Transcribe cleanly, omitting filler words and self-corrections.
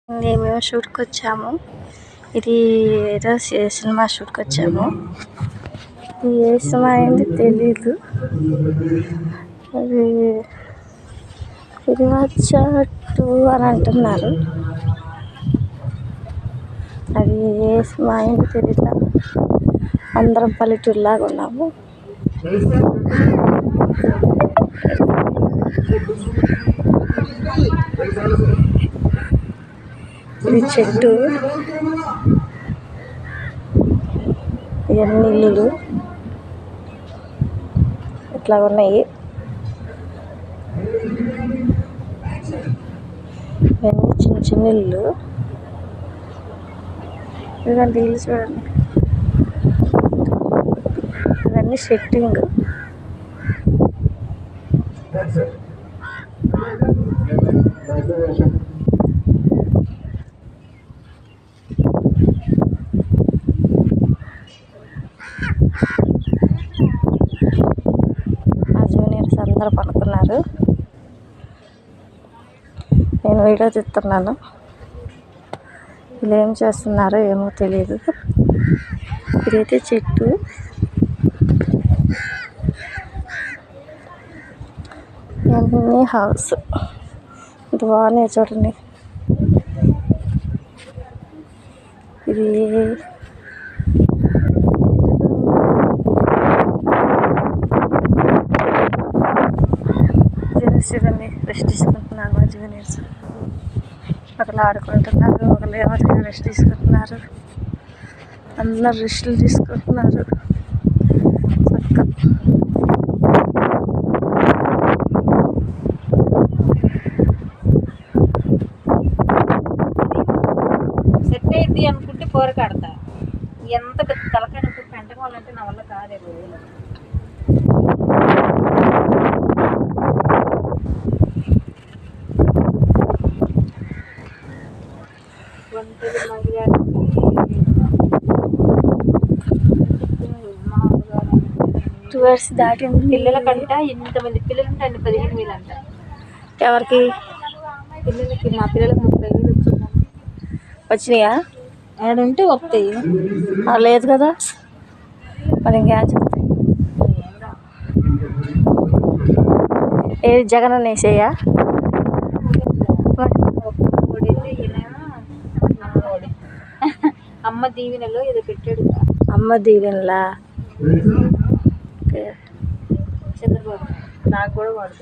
మేము షూట్కి వచ్చాము. ఇది ఏదో సినిమా షూట్కి వచ్చాము. ఏ సినిమా అయింది తెలీదు. అది తిరువచ్చ 2 అని అంటున్నారు. అది ఏ సినిమా అయింది తెలీదు. అందరం పల్లెటూరులాగా ఉన్నాము. ఇది చెట్టు, ఇవన్నీ ఇల్లులు ఇట్లా ఉన్నాయి. ఇవన్నీ చిన్న చిన్న ఇల్లు. ఇదంతా ఇల్లు చూడండి. ఇవన్నీ సెట్టింగ్. మా జూనియర్స్ అందరూ పడుకున్నారు. నేను వీడియో తీస్తున్నాను. వీళ్ళు ఏం చేస్తున్నారో ఏమో తెలియదు. ఇదైతే చెట్టు. ఇవన్నీ హౌస్. ఇది బాగున్నాయి చూడండి. ఇది జూనియర్స్ చూడండి, రెస్ట్ తీసుకుంటున్నారు. మా జూనియర్స్ ఒకరు ఆడుకుంటున్నారు, ఒకరు ఏమో రెస్ట్ తీసుకుంటున్నారు. అందరు రెస్ట్లు తీసుకుంటున్నారు. సెట్ అయింది అనుకుంటే పోరకాడతా. ఎంత పెద్ద తలకాయ పెంటకోవాలంటే నా వల్ల కాదే. టూవర్స్ దాటింది. పిల్లల కంట ఎంతమంది పిల్లలు ఉంటే అన్ని 15,000 అంట. ఎవరికి? పిల్లలకి. మా పిల్లలకు 30,000 వచ్చినాయా? ఆడుంటే వస్తాయి. లేదు కదా, మరి ఇంకా ఏది జగన్ వేసేయా? అమ్మ దీవెనలో ఏదో పెట్టాడు. అమ్మ దీవెనలా? చంద్రబాబు నాకు కూడా వాడుతుంది.